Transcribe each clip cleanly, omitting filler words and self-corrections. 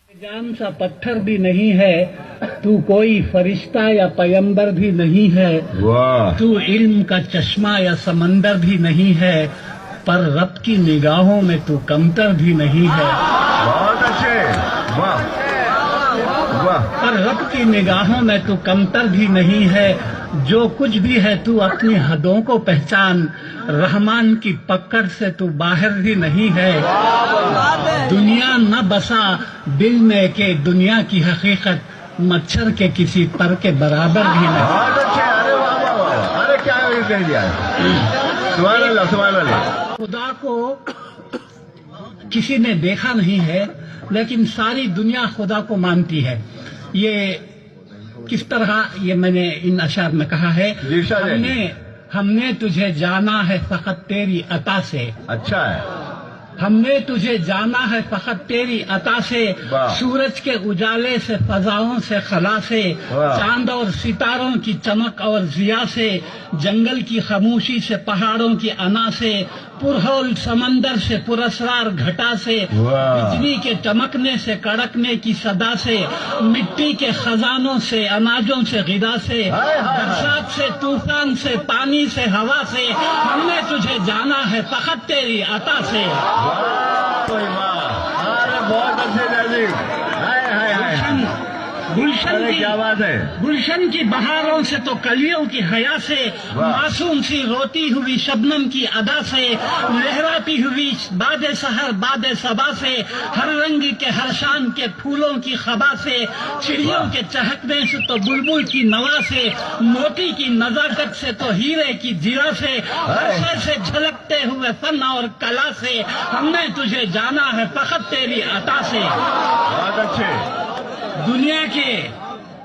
جان سا پتھر بھی نہیں ہے تو کوئی فرشتہ یا پیمبر بھی نہیں ہے تو علم کا چشمہ یا سمندر بھی نہیں ہے پر رب کی نگاہوں میں تو کمتر بھی نہیں ہے بہت اچھے واہ واہ پر رب کی نگاہوں میں تو کمتر بھی نہیں ہے جو کچھ بھی ہے تو اپنی حدوں کو پہچان رحمان کی پکڑ سے تو باہر بھی نہیں ہے دنیا نہ بسا دل میں کہ دنیا کی حقیقت مچھر کے کسی پر کے برابر بھی نہیں بہت اچھے ارے واہ واہ واہ ارے کیا کہہ دیا سبحان اللہ سبحان اللہ خدا کو کسی نے دیکھا نہیں ہے لیکن ساری دنیا خدا کو مانتی ہے یہ کس طرح یہ میں نے ان اشعار میں کہا ہے ہم نے تجھے جانا ہے فقط تیری عطا سے اچھا ہے ہم نے تجھے جانا ہے فقط تیری عطا سے سورج کے اجالے سے فضاؤں سے خلا سے چاند اور ستاروں کی چمک اور ضیاء سے جنگل کی خاموشی سے پہاڑوں کی انا سے پرہول سمندر سے پراسرار گھٹا سے بجلی کے چمکنے سے کڑکنے کی صدا سے مٹی کے خزانوں سے اناجوں سے غذا سے برسات سے طوفان سے پانی سے ہوا سے ہم نے تجھے جانا ہے فقط تیری عطا سے بہت اچھے کیا بات ہے گلشن کی بہاروں سے تو کلیوں کی حیا سے معصوم سی روتی ہوئی شبنم کی ادا سے لہراتی ہوئی باد سحر باد صبا سے ہر رنگ کے ہر شان کے پھولوں کی خبا سے چڑیوں کے چہکنے سے تو بلبل کی نوا سے موتی کی نزاکت سے تو ہیرے کی جرا سے عرصے سے جھلکتے ہوئے فن اور کلا سے ہم نے تجھے جانا ہے فقط تیری عطا سے بہت اچھے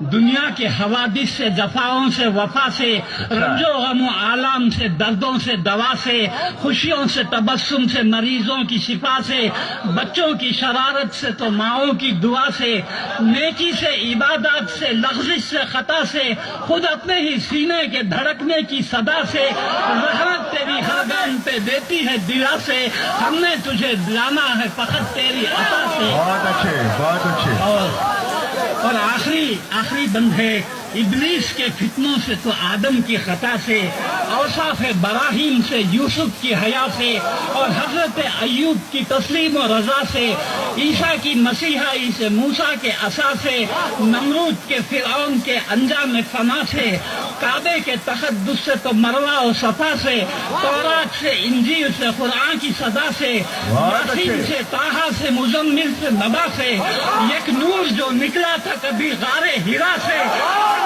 دنیا کے حوادث سے جفاؤں سے وفا سے رنج و غم و آلام سے دردوں سے دوا سے خوشیوں سے تبسم سے مریضوں کی شفا سے بچوں کی شرارت سے تو ماؤں کی دعا سے نیکی سے عبادات سے لغزش سے خطا سے خود اپنے ہی سینے کے دھڑکنے کی صدا سے رحمت تیری ہر گام پہ دیتی ہے دلا سے ہم نے تجھے جانا ہے فقط تیری عطا سے بہت اچھے اور آخری بند ہے ابلیس کے فتنوں سے تو آدم کی خطا سے اوصاف براہیم سے یوسف کی حیا سے اور حضرت ایوب کی تسلیم و رضا سے عیسیٰ کی مسیحائی سے موسیٰ کے عصا سے نمرود کے فرعون کے انجام فنا سے کعبے کے تقدس سے تو مروہ و صفا سے تورات سے انجیل سے قرآن کی صدا سے یاسین سے طٰہٰ سے مزمل سے نبا سے ایک نور جو نکلا تھا کبھی غار ہرا سے